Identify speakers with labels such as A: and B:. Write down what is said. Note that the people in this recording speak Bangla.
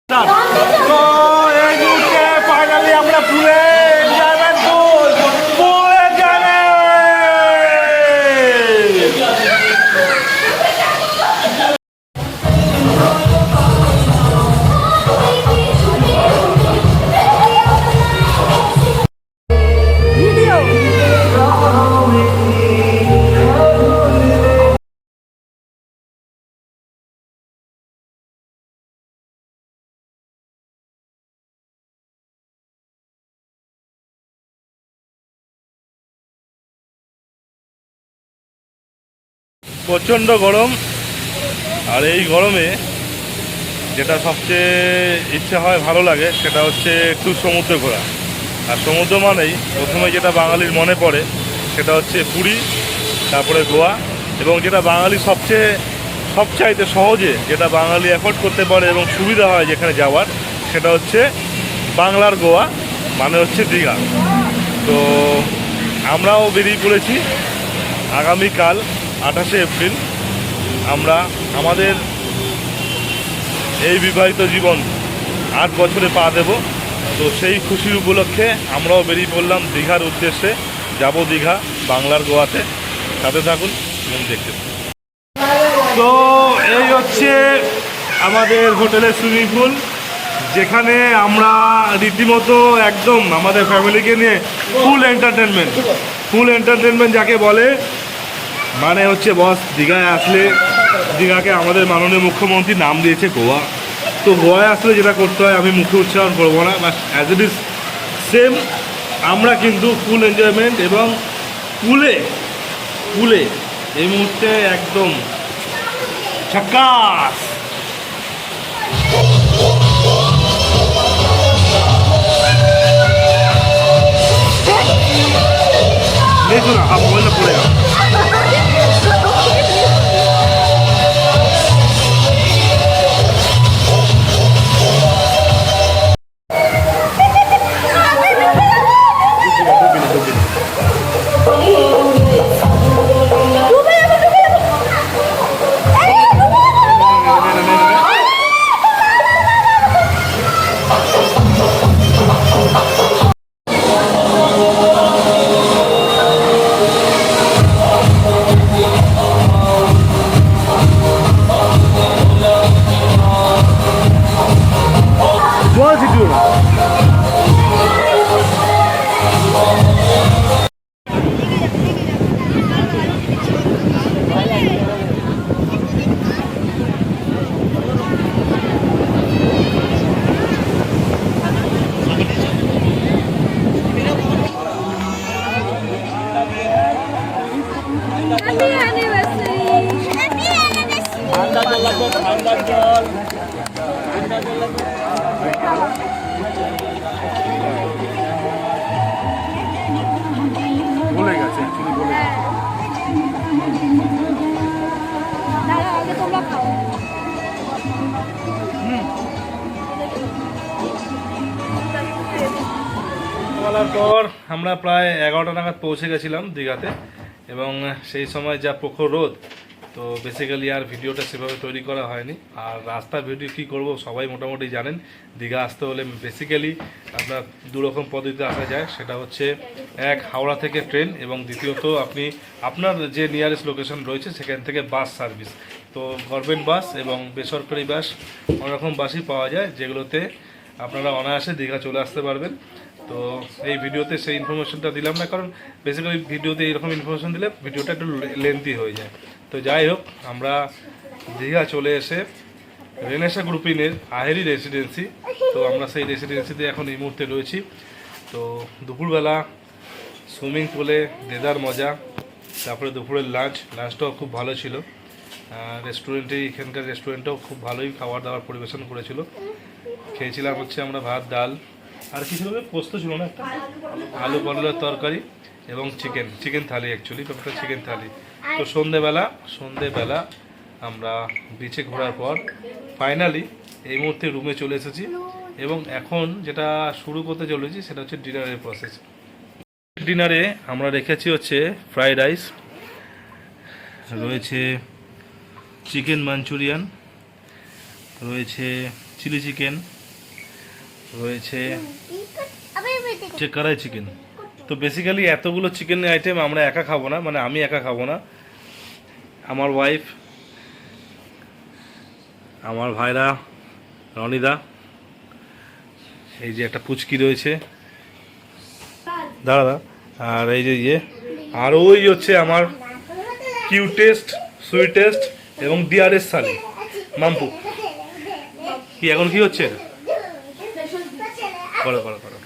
A: তো এই মুহূর্তে ফাইনালি আমরা পুলে যাবেন পুলে যাবে। প্রচণ্ড গরম, আর এই গরমে যেটা সবচেয়ে ইচ্ছা হয় ভালো লাগে সেটা হচ্ছে একটু সমুদ্র ঘোরা। আর সমুদ্র মানেই প্রথমে যেটা বাঙালির মনে পড়ে সেটা হচ্ছে পুরী, তারপরে গোয়া, এবং যেটা বাঙালি সবচাইতে সহজে যেটা বাঙালি অ্যাফোর্ড করতে পারে এবং সুবিধা হয় যেখানে যাওয়ার, সেটা হচ্ছে বাংলার গোয়া, মানে হচ্ছে দীঘা। তো আমরাও বেরিয়ে পড়েছি আগামীকাল 28শে এপ্রিল। আমরা আমাদের এই বিবাহিত জীবন 8 বছরে পা দেব। তো সেই খুশির উপলক্ষে আমরাও বেরিয়ে পড়লাম দীঘার উদ্দেশ্যে। যাব দীঘা, বাংলার গোয়াতে। সাথে থাকুন এবং দেখতে থাকুন। তো এই হচ্ছে আমাদের হোটেলের সুইমিং পুল, যেখানে আমরা রীতিমতো একদম আমাদের ফ্যামিলিকে নিয়ে ফুল এন্টারটেনমেন্ট যাকে বলে, মানে হচ্ছে বস দীঘায় আসলে, দীঘাকে আমাদের মাননীয় মুখ্যমন্ত্রী নাম দিয়েছে গোয়া। তো গোয়ায় আসলে যেটা করতে হয় আমি মুখে উচ্চারণ করবো না, but as it is same আমরা কিন্তু ফুল এনজয়মেন্ট এবং পুলে এই মুহূর্তে একদম ঝাক্কাস। দেখো না মোবাইলটা পড়ে গেল। বলে গেছে বলার পর আমরা প্রায় 11টা নাগাদ পৌঁছে গেছিলাম দীঘাতে, এবং সেই সময় যা প্রখর রোদ, তো বেসিক্যালি আর ভিডিওটা সেভাবে তৈরি করা হয়নি। আর রাস্তার ভিডিও কী করব সবাই মোটামুটি জানেন। দীঘা আসতে হলে বেসিক্যালি আপনার দুরকম পদ্ধতিতে আসা যায়, সেটা হচ্ছে এক হাওড়া থেকে ট্রেন, এবং দ্বিতীয়ত আপনি আপনার যে নিয়ারেস্ট লোকেশন রয়েছে সেখান থেকে বাস সার্ভিস। তো গভর্নমেন্ট বাস এবং বেসরকারি বাস অনেকরকম বাসই পাওয়া যায়, যেগুলোতে আপনারা অনায়াসে দীঘা চলে আসতে পারবেন। তো এই ভিডিওতে সেই ইনফরমেশনটা দিলাম না, কারণ বেসিক্যালি ভিডিওতে এইরকম ইনফরমেশন দিলে ভিডিওটা একটু লেন্থি হয়ে যায়। তো যাই হোক, আমরা দীঘা চলে এসে রেনেসা গ্রুপিনের আহেরি রেসিডেন্সি, তো আমরা সেই রেসিডেন্সিতে এখন এই মুহূর্তে রয়েছি। তো দুপুরবেলা সুইমিং পুলে দেদার মজা, তারপরে দুপুরের লাঞ্চটাও খুব ভালো ছিল। এখানকার রেস্টুরেন্টটাও খুব ভালোই খাবার দাবার পরিবেশন করেছিল। খেয়েছিলাম হচ্ছে আমরা ভাত, ডাল, আর কিছু পোস্ত ছিল না, একটা আলু পটলের তরকারি এবং চিকেন থালি, অ্যাকচুয়ালি ব্যাপারটা চিকেন থালি। তো সন্ধেবেলা আমরা বিচে ঘোরার পর ফাইনালি এই মুহূর্তে রুমে চলে এসেছি, এবং এখন যেটা শুরু করতে চলেছি সেটা হচ্ছে ডিনারের প্রসেস। ডিনারে আমরা রেখেছি হচ্ছে ফ্রাইড রাইস, রয়েছে চিকেন মাঞ্চুরিয়ান, রয়েছে চিলি চিকেন, রয়েছে হচ্ছে কড়াই চিকেন। তো বেসিক্যালি এতগুলো চিকেন আইটেম আমরা একা খাবো না, মানে আমি একা খাবো না, আমার ওয়াইফ, আমার ভাইরা, রনিদা, এই যে একটা পুচকি রয়েছে দাদা, আর এই যে ইয়ে, আর ওই হচ্ছে আমার কিউটেস্ট, সুইটেস্ট এবং ডিয়ারেস্ট সালি মাম্পু। কি এখন কি হচ্ছে? করো করো করো।